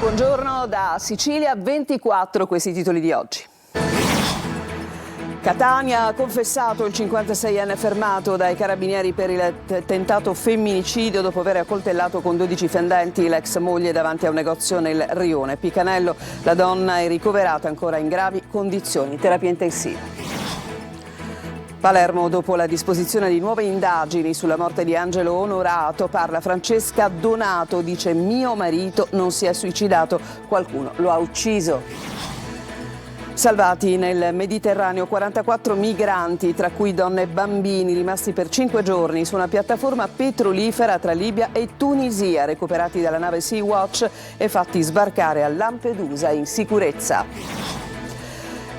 Buongiorno da Sicilia, 24 questi titoli di oggi. Catania ha confessato il 56enne fermato dai carabinieri per il tentato femminicidio dopo aver accoltellato con 12 fendenti l'ex moglie davanti a un negozio nel Rione Picanello. La donna è ricoverata ancora in gravi condizioni, terapia intensiva. Palermo, dopo la disposizione di nuove indagini sulla morte di Angelo Onorato, parla Francesca Donato, dice: mio marito non si è suicidato, qualcuno lo ha ucciso. Salvati nel Mediterraneo 44 migranti, tra cui donne e bambini, rimasti per 5 giorni su una piattaforma petrolifera tra Libia e Tunisia, recuperati dalla nave Sea-Watch e fatti sbarcare a Lampedusa in sicurezza.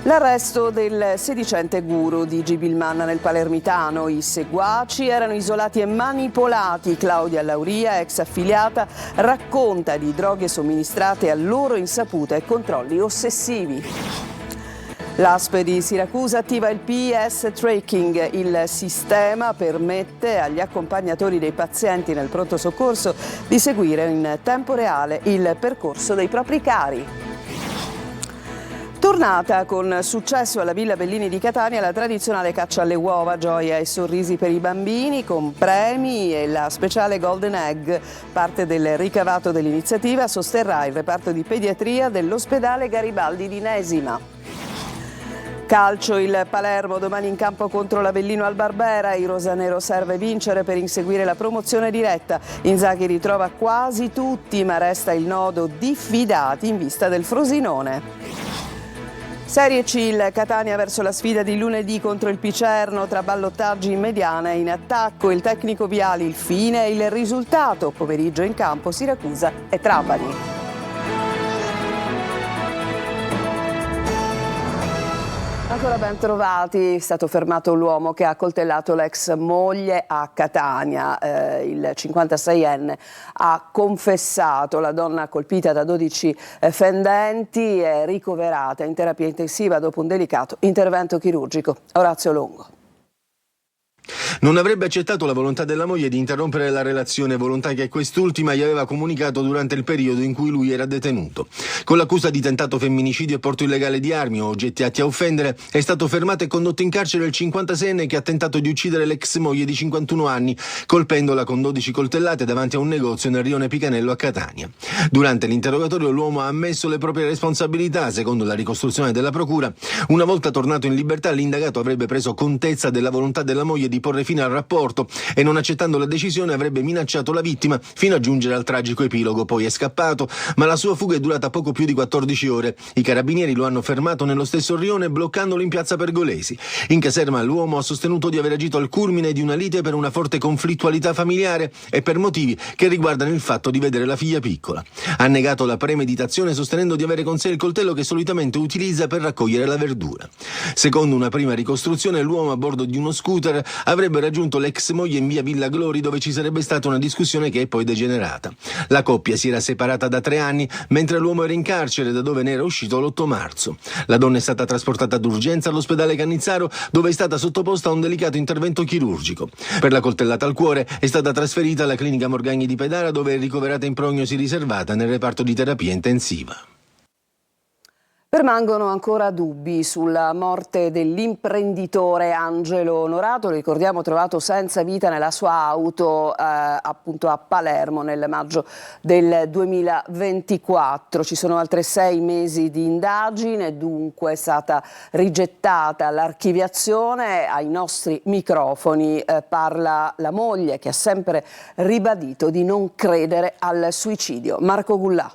L'arresto del sedicente guru di Gibilman nel Palermitano. I seguaci erano isolati e manipolati. Claudia Lauria, ex affiliata, racconta di droghe somministrate a loro insaputa e controlli ossessivi. L'ASP di Siracusa attiva il PS Tracking. Il sistema permette agli accompagnatori dei pazienti nel pronto soccorso di seguire in tempo reale il percorso dei propri cari. Tornata con successo alla Villa Bellini di Catania la tradizionale caccia alle uova, gioia e sorrisi per i bambini con premi e la speciale Golden Egg. Parte del ricavato dell'iniziativa sosterrà il reparto di pediatria dell'ospedale Garibaldi di Nesima. Calcio, il Palermo domani in campo contro l'Avellino al Barbera. Il rosanero serve vincere per inseguire la promozione diretta. Inzaghi ritrova quasi tutti, ma resta il nodo diffidati in vista del Frosinone. Serie C, il Catania verso la sfida di lunedì contro il Picerno, tra ballottaggi in mediana e in attacco. Il tecnico Viali, il fine e il risultato. Pomeriggio in campo Siracusa e Trapani. Ancora ben trovati, è stato fermato l'uomo che ha accoltellato l'ex moglie a Catania. Il 56enne ha confessato, la donna colpita da 12 fendenti è ricoverata in terapia intensiva dopo un delicato intervento chirurgico. Orazio Longo. Non avrebbe accettato la volontà della moglie di interrompere la relazione, volontà che quest'ultima gli aveva comunicato durante il periodo in cui lui era detenuto. Con l'accusa di tentato femminicidio e porto illegale di armi o oggetti atti a offendere, è stato fermato e condotto in carcere il 56enne che ha tentato di uccidere l'ex moglie di 51 anni, colpendola con 12 coltellate davanti a un negozio nel Rione Picanello a Catania. Durante l'interrogatorio l'uomo ha ammesso le proprie responsabilità. Secondo la ricostruzione della procura, una volta tornato in libertà l'indagato avrebbe preso contezza della volontà della moglie di porre fine al rapporto e, non accettando la decisione, avrebbe minacciato la vittima fino a giungere al tragico epilogo. Poi è scappato, ma la sua fuga è durata poco più di 14 ore. I carabinieri lo hanno fermato nello stesso rione, bloccandolo in piazza Pergolesi. In caserma l'uomo ha sostenuto di aver agito al culmine di una lite per una forte conflittualità familiare e per motivi che riguardano il fatto di vedere la figlia piccola. Ha negato la premeditazione, sostenendo di avere con sé il coltello che solitamente utilizza per raccogliere la verdura. Secondo una prima ricostruzione, l'uomo a bordo di uno scooter avrebbe raggiunto l'ex moglie in via Villa Glori, dove ci sarebbe stata una discussione che è poi degenerata. La coppia si era separata da 3 anni, mentre l'uomo era in carcere, da dove ne era uscito l'8 marzo. La donna è stata trasportata d'urgenza all'ospedale Cannizzaro, dove è stata sottoposta a un delicato intervento chirurgico. Per la coltellata al cuore è stata trasferita alla clinica Morgagni di Pedara, dove è ricoverata in prognosi riservata nel reparto di terapia intensiva. Permangono ancora dubbi sulla morte dell'imprenditore Angelo Onorato, ricordiamo trovato senza vita nella sua auto appunto a Palermo nel maggio del 2024. Ci sono altri 6 mesi di indagine, dunque è stata rigettata l'archiviazione. Ai nostri microfoni parla la moglie, che ha sempre ribadito di non credere al suicidio. Marco Gullà.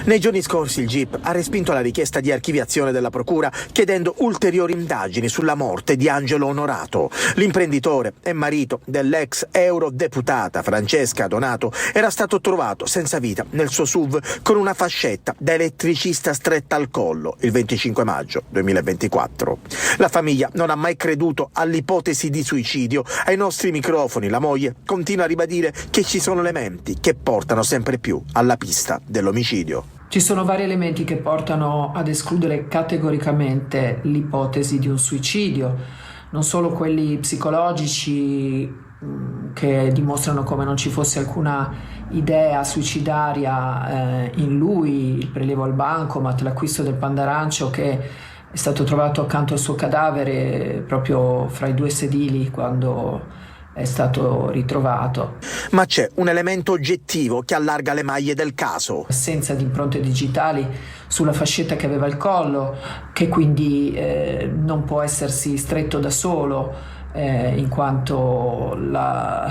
Nei giorni scorsi il GIP ha respinto la richiesta di archiviazione della procura, chiedendo ulteriori indagini sulla morte di Angelo Onorato. L'imprenditore e marito dell'ex eurodeputata Francesca Donato era stato trovato senza vita nel suo SUV con una fascetta da elettricista stretta al collo il 25 maggio 2024. La famiglia non ha mai creduto all'ipotesi di suicidio. Ai nostri microfoni la moglie continua a ribadire che ci sono elementi che portano sempre più alla pista dell'omicidio. Ci sono vari elementi che portano ad escludere categoricamente l'ipotesi di un suicidio, non solo quelli psicologici, che dimostrano come non ci fosse alcuna idea suicidaria in lui, il prelievo al bancomat, l'acquisto del pandarancio che è stato trovato accanto al suo cadavere proprio fra i due sedili quando è stato ritrovato. Ma c'è un elemento oggettivo che allarga le maglie del caso. Assenza di impronte digitali sulla fascetta che aveva al collo, che quindi non può essersi stretto da solo, in quanto la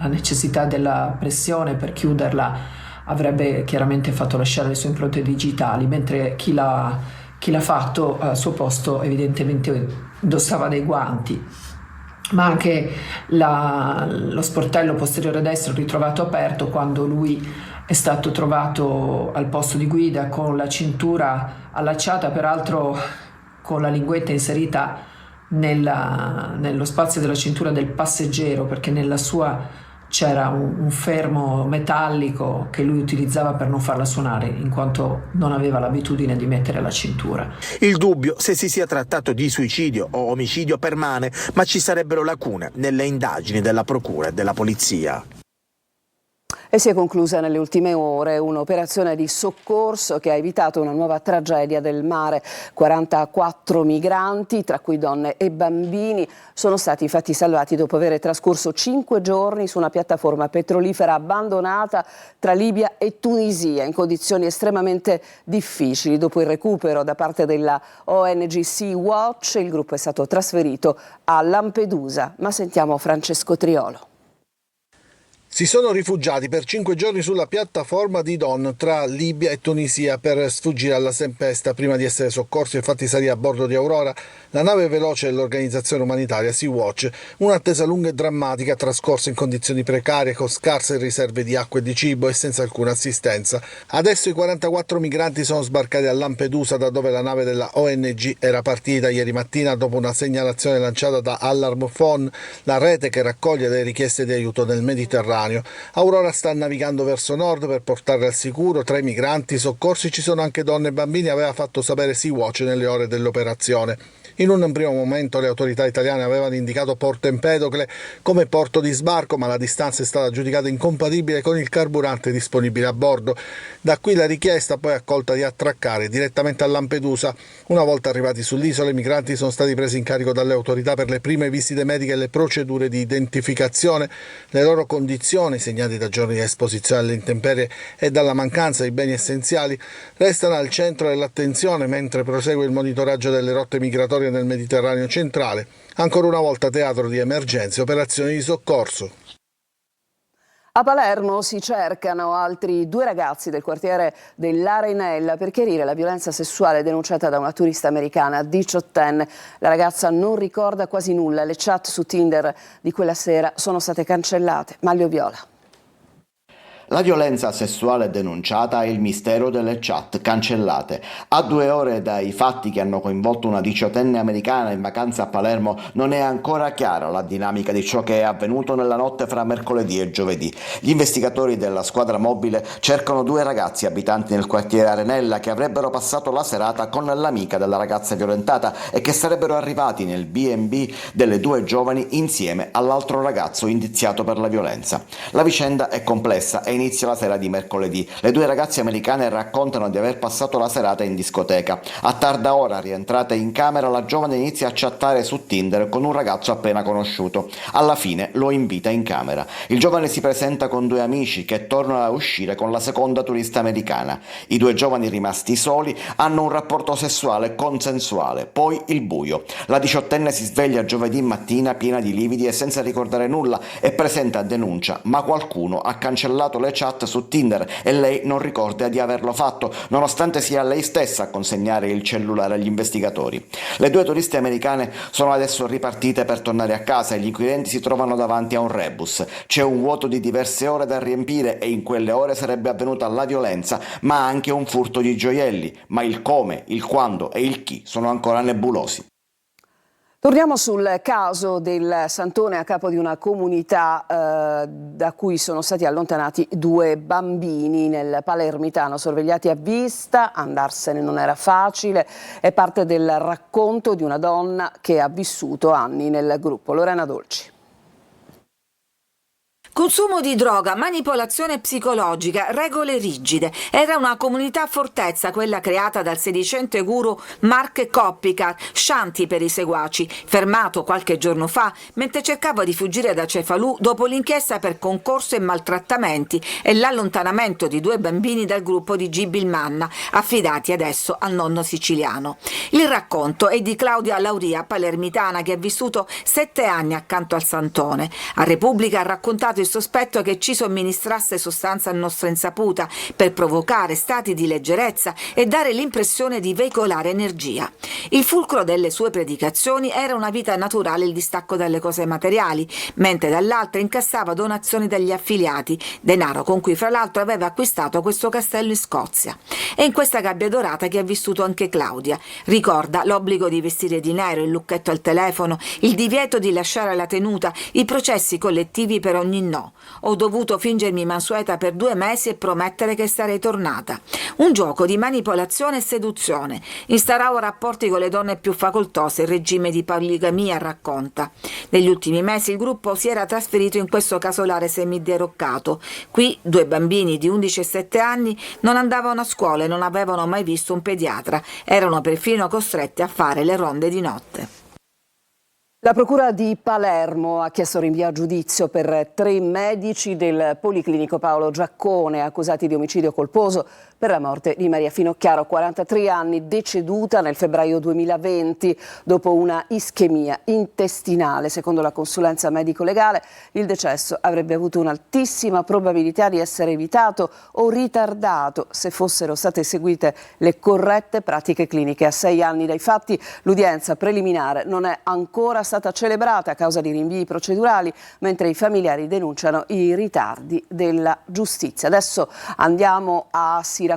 necessità della pressione per chiuderla avrebbe chiaramente fatto lasciare le sue impronte digitali, mentre chi l'ha fatto al suo posto evidentemente indossava dei guanti. Ma anche lo sportello posteriore destro ritrovato aperto quando lui è stato trovato al posto di guida con la cintura allacciata, peraltro con la linguetta inserita nello spazio della cintura del passeggero, perché nella sua c'era un fermo metallico che lui utilizzava per non farla suonare, in quanto non aveva l'abitudine di mettere la cintura. Il dubbio se si sia trattato di suicidio o omicidio permane, ma ci sarebbero lacune nelle indagini della procura e della polizia. E si è conclusa nelle ultime ore un'operazione di soccorso che ha evitato una nuova tragedia del mare. 44 migranti, tra cui donne e bambini, sono stati infatti salvati dopo aver trascorso 5 giorni su una piattaforma petrolifera abbandonata tra Libia e Tunisia in condizioni estremamente difficili. Dopo il recupero da parte della ONG Sea-Watch, il gruppo è stato trasferito a Lampedusa. Ma sentiamo Francesco Triolo. Si sono rifugiati per 5 giorni sulla piattaforma di Don tra Libia e Tunisia per sfuggire alla tempesta prima di essere soccorsi e fatti salire a bordo di Aurora, la nave veloce dell'organizzazione umanitaria Sea-Watch. Un'attesa lunga e drammatica trascorsa in condizioni precarie con scarse riserve di acqua e di cibo e senza alcuna assistenza. Adesso i 44 migranti sono sbarcati a Lampedusa, da dove la nave della ONG era partita ieri mattina dopo una segnalazione lanciata da Alarm Phone, la rete che raccoglie le richieste di aiuto nel Mediterraneo. Aurora sta navigando verso nord per portarli al sicuro. Tra i migranti soccorsi ci sono anche donne e bambini, aveva fatto sapere Sea-Watch nelle ore dell'operazione. In un primo momento le autorità italiane avevano indicato Porto Empedocle come porto di sbarco, ma la distanza è stata giudicata incompatibile con il carburante disponibile a bordo. Da qui la richiesta poi accolta di attraccare direttamente a Lampedusa. Una volta arrivati sull'isola, i migranti sono stati presi in carico dalle autorità per le prime visite mediche e le procedure di identificazione. Le loro condizioni, segnate da giorni di esposizione alle intemperie e dalla mancanza di beni essenziali, restano al centro dell'attenzione mentre prosegue il monitoraggio delle rotte migratorie nel Mediterraneo centrale, ancora una volta teatro di emergenze e operazioni di soccorso. A Palermo si cercano altri 2 ragazzi del quartiere dell'Arenella per chiarire la violenza sessuale denunciata da una turista americana 18enne. La ragazza non ricorda quasi nulla, le chat su Tinder di quella sera sono state cancellate. Maglio Viola. La violenza sessuale denunciata e il mistero delle chat cancellate. A 2 ore dai fatti che hanno coinvolto una 18enne americana in vacanza a Palermo, non è ancora chiara la dinamica di ciò che è avvenuto nella notte fra mercoledì e giovedì. Gli investigatori della squadra mobile cercano 2 ragazzi abitanti nel quartiere Arenella che avrebbero passato la serata con l'amica della ragazza violentata e che sarebbero arrivati nel B&B delle 2 giovani insieme all'altro ragazzo indiziato per la violenza. La vicenda è complessa e inizia la sera di mercoledì. Le 2 ragazze americane raccontano di aver passato la serata in discoteca. A tarda ora, rientrata in camera, la giovane inizia a chattare su Tinder con un ragazzo appena conosciuto. Alla fine lo invita in camera. Il giovane si presenta con 2 amici che tornano a uscire con la seconda turista americana. I 2 giovani rimasti soli hanno un rapporto sessuale consensuale. Poi il buio. La 18enne si sveglia giovedì mattina piena di lividi e senza ricordare nulla e presenta denuncia, ma qualcuno ha cancellato le chat su Tinder e lei non ricorda di averlo fatto, nonostante sia lei stessa a consegnare il cellulare agli investigatori. Le 2 turiste americane sono adesso ripartite per tornare a casa e gli inquirenti si trovano davanti a un rebus. C'è un vuoto di diverse ore da riempire e in quelle ore sarebbe avvenuta la violenza, ma anche un furto di gioielli, ma il come, il quando e il chi sono ancora nebulosi. Torniamo sul caso del Santone a capo di una comunità da cui sono stati allontanati 2 bambini nel Palermitano, sorvegliati a vista, andarsene non era facile, è parte del racconto di una donna che ha vissuto anni nel gruppo. Lorena Dolci. Consumo di droga, manipolazione psicologica, regole rigide. Era una comunità fortezza quella creata dal sedicente guru Mark Koppicar, Shanti per i seguaci, fermato qualche giorno fa mentre cercava di fuggire da Cefalù dopo l'inchiesta per concorso e maltrattamenti e l'allontanamento di 2 bambini dal gruppo di Gibil Manna, affidati adesso al nonno siciliano. Il racconto è di Claudia Lauria, palermitana, che ha vissuto 7 anni accanto al Santone. A Repubblica ha raccontato il sospetto che ci somministrasse sostanza a nostra insaputa per provocare stati di leggerezza e dare l'impressione di veicolare energia. Il fulcro delle sue predicazioni era una vita naturale, il distacco dalle cose materiali, mentre dall'altra incassava donazioni dagli affiliati, denaro con cui fra l'altro aveva acquistato questo castello in Scozia. È in questa gabbia dorata che ha vissuto anche Claudia. Ricorda l'obbligo di vestire di nero, il lucchetto al telefono, il divieto di lasciare la tenuta, i processi collettivi per ogni no. Ho dovuto fingermi mansueta per 2 mesi e promettere che sarei tornata. Un gioco di manipolazione e seduzione. Instauravo rapporti con le donne più facoltose, il regime di poligamia, racconta. Negli ultimi mesi il gruppo si era trasferito in questo casolare semideroccato. Qui 2 bambini di 11 e 7 anni non andavano a scuola e non avevano mai visto un pediatra. Erano perfino costretti a fare le ronde di notte. La Procura di Palermo ha chiesto rinvio a giudizio per 3 medici del Policlinico Paolo Giaccone accusati di omicidio colposo per la morte di Maria Finocchiaro, 43 anni, deceduta nel febbraio 2020 dopo una ischemia intestinale. Secondo la consulenza medico-legale, il decesso avrebbe avuto un'altissima probabilità di essere evitato o ritardato se fossero state eseguite le corrette pratiche cliniche. A 6 anni dai fatti, l'udienza preliminare non è ancora stata celebrata a causa di rinvii procedurali, mentre i familiari denunciano i ritardi della giustizia. Adesso andiamo a Siracusa.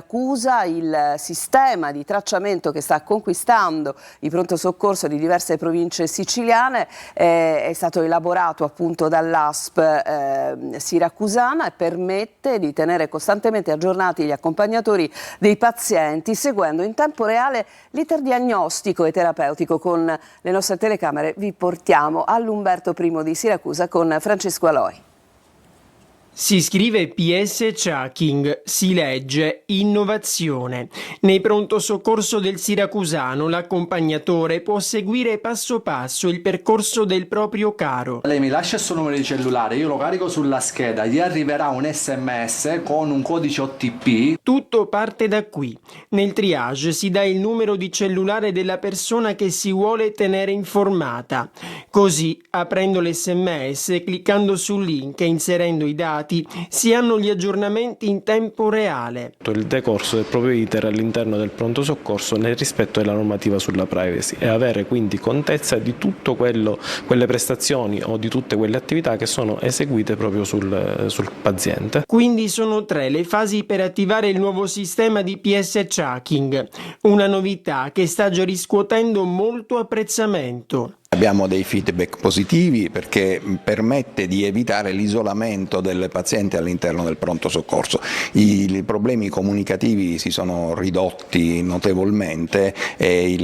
Il sistema di tracciamento che sta conquistando i pronto soccorso di diverse province siciliane è stato elaborato appunto dall'ASP siracusana e permette di tenere costantemente aggiornati gli accompagnatori dei pazienti, seguendo in tempo reale l'iter diagnostico e terapeutico. Con le nostre telecamere vi portiamo all'Umberto I di Siracusa con Francesco Aloi. Si scrive PS Tracking, si legge innovazione. Nei pronto soccorso del siracusano l'accompagnatore può seguire passo passo il percorso del proprio caro. Lei mi lascia il suo numero di cellulare, io lo carico sulla scheda, gli arriverà un SMS con un codice OTP. Tutto parte da qui. Nel triage si dà il numero di cellulare della persona che si vuole tenere informata. Così, aprendo l'SMS, cliccando sul link e inserendo i dati, si hanno gli aggiornamenti in tempo reale. Il decorso del proprio iter all'interno del pronto soccorso nel rispetto della normativa sulla privacy e avere quindi contezza di tutto quelle prestazioni o di tutte quelle attività che sono eseguite proprio sul paziente. Quindi sono 3 le fasi per attivare il nuovo sistema di PS Tracking, una novità che sta già riscuotendo molto apprezzamento. Abbiamo dei feedback positivi perché permette di evitare l'isolamento del paziente all'interno del pronto soccorso. I problemi comunicativi si sono ridotti notevolmente e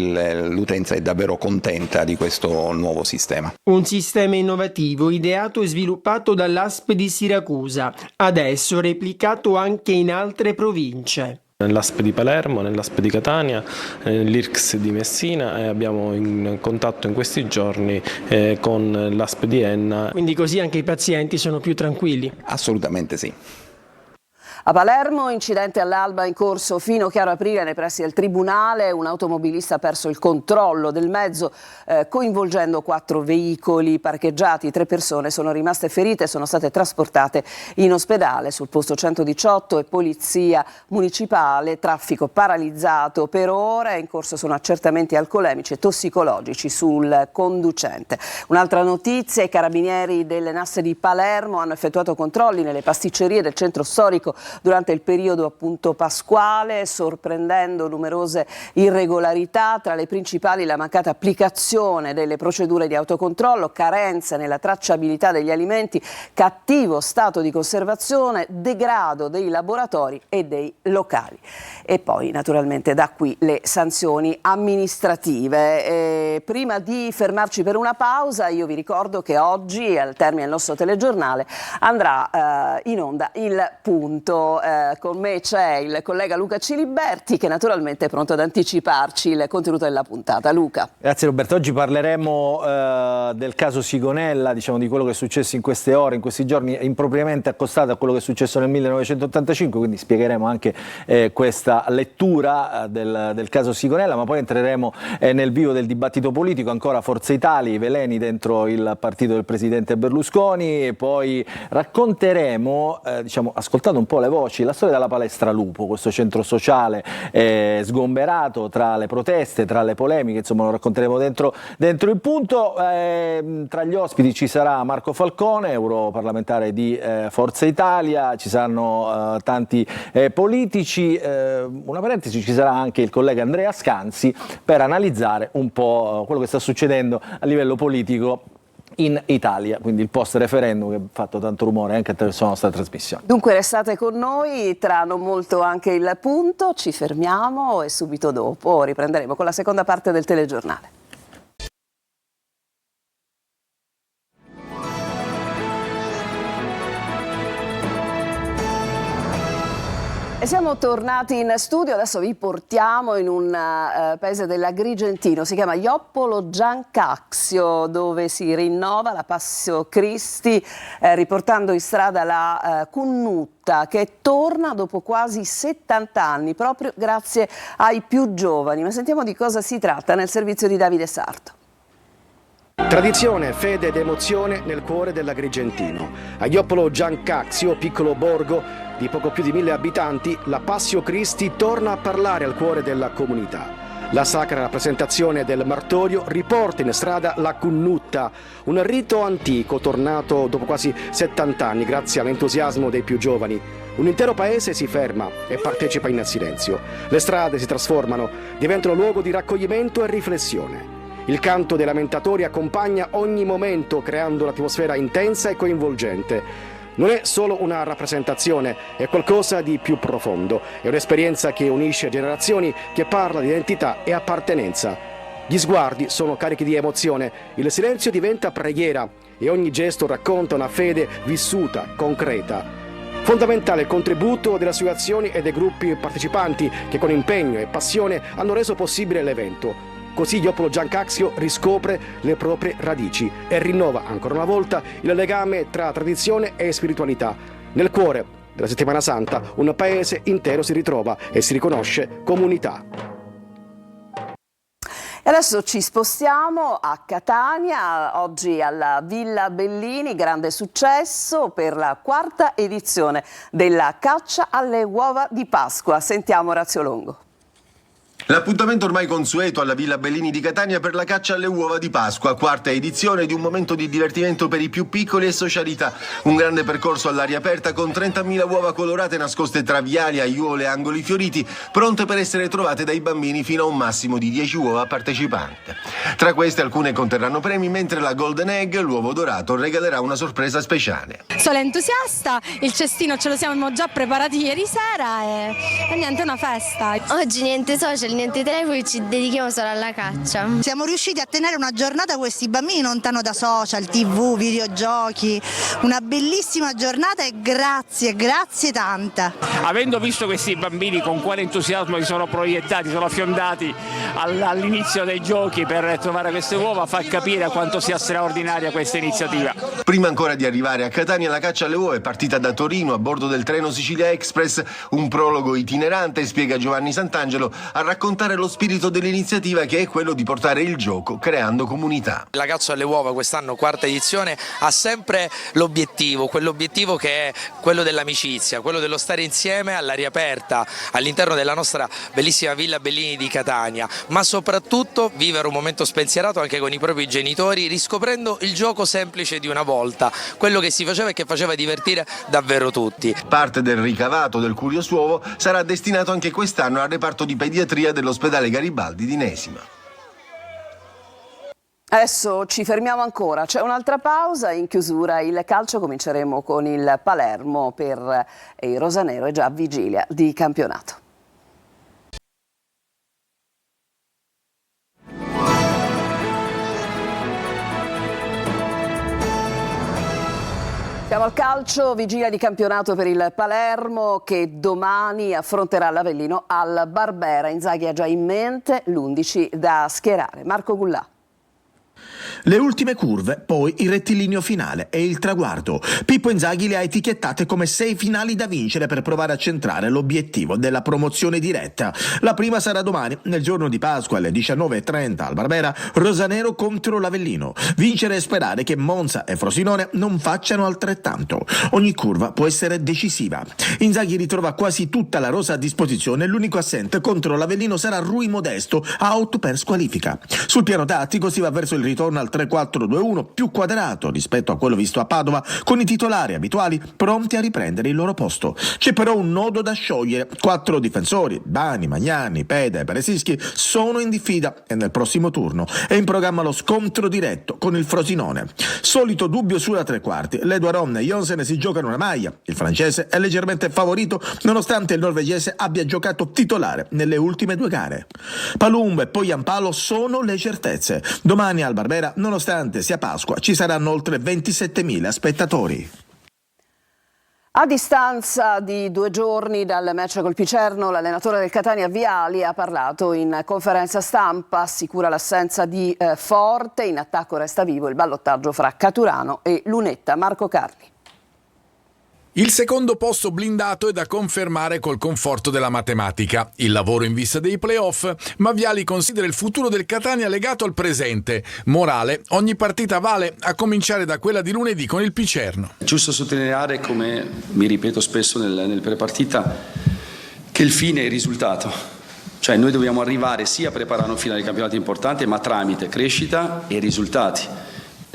l'utenza è davvero contenta di questo nuovo sistema. Un sistema innovativo ideato e sviluppato dall'ASP di Siracusa, adesso replicato anche in altre province. Nell'ASP di Palermo, nell'ASP di Catania, l'IRCS di Messina e abbiamo in contatto in questi giorni con l'ASP di Enna. Quindi così anche i pazienti sono più tranquilli? Assolutamente sì. A Palermo, incidente all'alba in corso fino a chiaro aprile nei pressi del tribunale. Un automobilista ha perso il controllo del mezzo coinvolgendo 4 veicoli parcheggiati. 3 persone sono rimaste ferite e sono state trasportate in ospedale. Sul posto 118 e polizia municipale, traffico paralizzato per ora. In corso sono accertamenti alcolemici e tossicologici sul conducente. Un'altra notizia: i carabinieri delle Nasse di Palermo hanno effettuato controlli nelle pasticcerie del centro storico durante il periodo appunto pasquale, sorprendendo numerose irregolarità, tra le principali la mancata applicazione delle procedure di autocontrollo, carenze nella tracciabilità degli alimenti, cattivo stato di conservazione, degrado dei laboratori e dei locali. E poi naturalmente da qui le sanzioni amministrative. Prima di fermarci per una pausa, io vi ricordo che oggi, al termine del nostro telegiornale, andrà in onda Il Punto. Con me c'è il collega Luca Ciliberti, che naturalmente è pronto ad anticiparci il contenuto della puntata. Luca. Grazie Roberto. Oggi parleremo del caso Sigonella, diciamo di quello che è successo in queste ore, in questi giorni, impropriamente accostato a quello che è successo nel 1985, quindi spiegheremo anche questa lettura del caso Sigonella, ma poi entreremo nel vivo del dibattito politico, ancora Forza Italia, i veleni dentro il partito del presidente Berlusconi, e poi racconteremo, diciamo, ascoltando un po' le voci, la storia della Palestra Lupo, questo centro sociale sgomberato tra le proteste, tra le polemiche, insomma lo racconteremo dentro Il Punto. Tra gli ospiti ci sarà Marco Falcone, europarlamentare di Forza Italia, ci saranno tanti politici, una parentesi, ci sarà anche il collega Andrea Scanzi per analizzare un po' quello che sta succedendo a livello politico in Italia, quindi il post referendum che ha fatto tanto rumore anche attraverso la nostra trasmissione. Dunque restate con noi, tra non molto anche Il Punto, ci fermiamo e subito dopo riprenderemo con la seconda parte del telegiornale. E siamo tornati in studio, adesso vi portiamo in un paese dell'Agrigentino, si chiama Joppolo Giancaxio, dove si rinnova la Passio Cristi, riportando in strada la Cunnutta, che torna dopo quasi 70 anni, proprio grazie ai più giovani. Ma sentiamo di cosa si tratta nel servizio di Davide Sarto. Tradizione, fede ed emozione nel cuore dell'Agrigentino. A Joppolo Giancaxio, piccolo borgo di poco più di 1000 abitanti, la Passio Cristi torna a parlare al cuore della comunità. La sacra rappresentazione del martorio riporta in strada la Cunnutta, un rito antico tornato dopo quasi 70 anni grazie all'entusiasmo dei più giovani. Un intero paese si ferma e partecipa in silenzio. Le strade si trasformano, diventano luogo di raccoglimento e riflessione. Il canto dei lamentatori accompagna ogni momento, creando un'atmosfera intensa e coinvolgente. Non è solo una rappresentazione, è qualcosa di più profondo. È un'esperienza che unisce generazioni, che parla di identità e appartenenza. Gli sguardi sono carichi di emozione, il silenzio diventa preghiera e ogni gesto racconta una fede vissuta, concreta. Fondamentale il contributo delle associazioni e dei gruppi partecipanti che con impegno e passione hanno reso possibile l'evento. Così Joppolo Giancaxio riscopre le proprie radici e rinnova ancora una volta il legame tra tradizione e spiritualità. Nel cuore della Settimana Santa un paese intero si ritrova e si riconosce comunità. E adesso ci spostiamo a Catania, oggi alla Villa Bellini, grande successo per la 4ª edizione della caccia alle uova di Pasqua. Sentiamo Orazio Longo. L'appuntamento ormai consueto alla Villa Bellini di Catania per la caccia alle uova di Pasqua, 4ª edizione di un momento di divertimento per i più piccoli e socialità. Un grande percorso all'aria aperta con 30.000 uova colorate nascoste tra viali, aiuole e angoli fioriti, pronte per essere trovate dai bambini fino a un massimo di 10 uova partecipante. Tra queste alcune conterranno premi, mentre la Golden Egg, l'uovo dorato, regalerà una sorpresa speciale. Sono entusiasta, il cestino ce lo siamo già preparati ieri sera e niente, è una festa. Oggi niente social, niente telefoni, ci dedichiamo solo alla caccia. Siamo riusciti a tenere una giornata con questi bambini lontano da social, tv, videogiochi, una bellissima giornata e grazie tanta. Avendo visto questi bambini con quale entusiasmo si sono proiettati, sono affiondati all'inizio dei giochi per trovare queste uova, fa capire quanto sia straordinaria questa iniziativa. Prima ancora di arrivare a Catania, la caccia alle uova è partita da Torino a bordo del treno Sicilia Express, un prologo itinerante, spiega Giovanni Sant'Angelo, a raccontare raccontare lo spirito dell'iniziativa, che è quello di portare il gioco creando comunità. La Cazzo alle Uova, quest'anno quarta edizione, ha sempre l'obiettivo, quell'obiettivo che è quello dell'amicizia, quello dello stare insieme all'aria aperta all'interno della nostra bellissima Villa Bellini di Catania, ma soprattutto vivere un momento spensierato anche con i propri genitori, riscoprendo il gioco semplice di una volta, quello che si faceva e che faceva divertire davvero tutti. Parte del ricavato del Curiosuovo sarà destinato anche quest'anno al reparto di pediatria dell'ospedale Garibaldi di Nesima. Adesso ci fermiamo ancora, c'è un'altra pausa, in chiusura il calcio, cominceremo con il Palermo per il rosanero, è già a vigilia di campionato. Siamo al calcio, vigilia di campionato per il Palermo che domani affronterà l'Avellino al Barbera. Inzaghi ha già in mente l'11 da schierare. Marco Gullà. Le ultime curve, poi il rettilineo finale e il traguardo. Pippo Inzaghi le ha etichettate come 6 finali da vincere per provare a centrare l'obiettivo della promozione diretta. La prima sarà domani, nel giorno di Pasqua alle 19:30 al Barbera, rosanero contro l'Avellino. Vincere e sperare che Monza e Frosinone non facciano altrettanto. Ogni curva può essere decisiva. Inzaghi ritrova quasi tutta la rosa a disposizione, l'unico assente contro l'Avellino sarà Rui Modesto, out per squalifica. Sul piano tattico si va verso il ritorno al 3-4-2-1 più quadrato rispetto a quello visto a Padova, con i titolari abituali pronti a riprendere il loro posto. C'è però un nodo da sciogliere. 4 difensori, Bani, Magnani, Peda e Beresischi, sono in diffida e nel prossimo turno è in programma lo scontro diretto con il Frosinone. Solito dubbio sulla tre quarti, Ledouard e Jonsen si giocano una maglia. Il francese è leggermente favorito nonostante il norvegese abbia giocato titolare nelle ultime 2 gare. Palumbo e poi Giampalo sono le certezze. Domani al Barbera, nonostante sia Pasqua, ci saranno oltre 27.000 spettatori. A distanza di 2 giorni dal match col Picerno, l'allenatore del Catania Viali ha parlato in conferenza stampa, assicura l'assenza di Forte, in attacco resta vivo il ballottaggio fra Caturano e Lunetta. Marco Carli. Il secondo posto blindato è da confermare col conforto della matematica. Il lavoro in vista dei playoff, ma Viali considera il futuro del Catania legato al presente. Morale, ogni partita vale, a cominciare da quella di lunedì con il Picerno. È giusto sottolineare, come mi ripeto spesso nel prepartita, che il fine è il risultato. Cioè noi dobbiamo arrivare sia a preparare un finale di campionato importante, ma tramite crescita e risultati.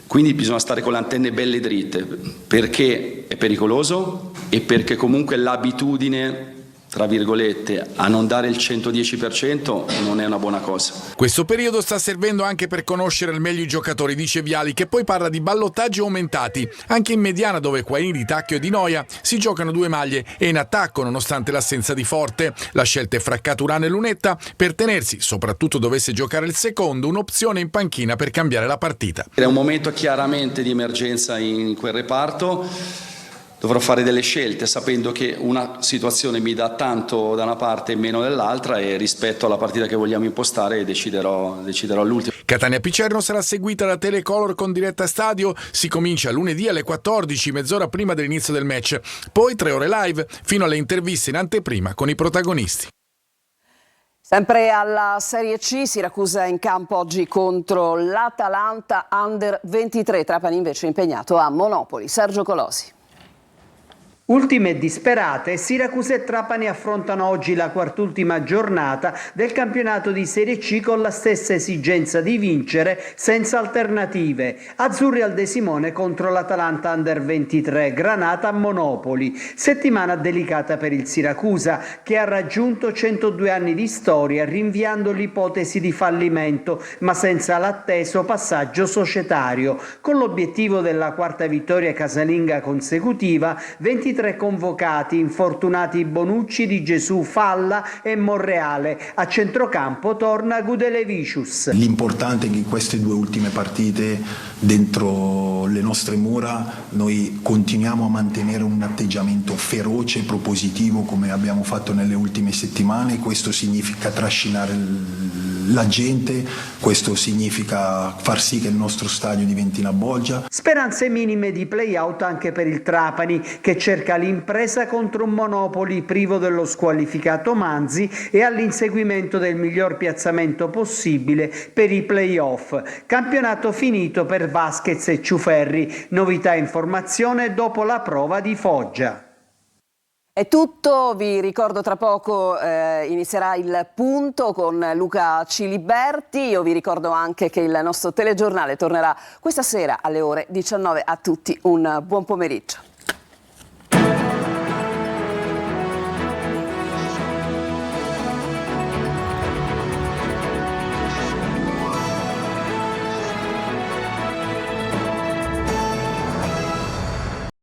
Quindi bisogna stare con le antenne belle dritte, perché è pericoloso e perché comunque l'abitudine, tra virgolette, a non dare il 110% non è una buona cosa. Questo periodo sta servendo anche per conoscere al meglio i giocatori, dice Viali, che poi parla di ballottaggi aumentati. Anche in mediana, dove Quaini, Di Tacchio e Di Noia si giocano 2 maglie, e in attacco nonostante l'assenza di Forte. La scelta è fra Caturano e Lunetta per tenersi, soprattutto dovesse giocare il secondo, un'opzione in panchina per cambiare la partita. È un momento chiaramente di emergenza in quel reparto. Dovrò fare delle scelte sapendo che una situazione mi dà tanto da una parte e meno dall'altra, e rispetto alla partita che vogliamo impostare deciderò all'ultimo. Catania Picerno sarà seguita da Telecolor con diretta stadio. Si comincia lunedì alle 14, mezz'ora prima dell'inizio del match. Poi 3 ore live fino alle interviste in anteprima con i protagonisti. Sempre alla Serie C, Siracusa in campo oggi contro l'Atalanta Under 23. Trapani invece impegnato a Monopoli. Sergio Colosi. Ultime disperate, Siracusa e Trapani affrontano oggi la quart'ultima giornata del campionato di Serie C con la stessa esigenza di vincere senza alternative. Azzurri al De Simone contro l'Atalanta Under 23, Granata a Monopoli. Settimana delicata per il Siracusa che ha raggiunto 102 anni di storia rinviando l'ipotesi di fallimento ma senza l'atteso passaggio societario. Con l'obiettivo della quarta vittoria casalinga consecutiva, 23 convocati, infortunati Bonucci, Di Gesù, Falla e Monreale. A centrocampo torna Gudelevicius. L'importante è che in queste 2 ultime partite dentro le nostre mura noi continuiamo a mantenere un atteggiamento feroce e propositivo come abbiamo fatto nelle ultime settimane. Questo significa trascinare la gente, questo significa far sì che il nostro stadio diventi una bolgia. Speranze minime di play-out anche per il Trapani, che cerca l'impresa contro un Monopoli privo dello squalificato Manzi e all'inseguimento del miglior piazzamento possibile per i play-off. Campionato finito per Vasquez e Ciuferri. Novità e informazione dopo la prova di Foggia. È tutto, vi ricordo tra poco inizierà il punto con Luca Ciliberti. Io vi ricordo anche che il nostro telegiornale tornerà questa sera alle ore 19. A tutti un buon pomeriggio.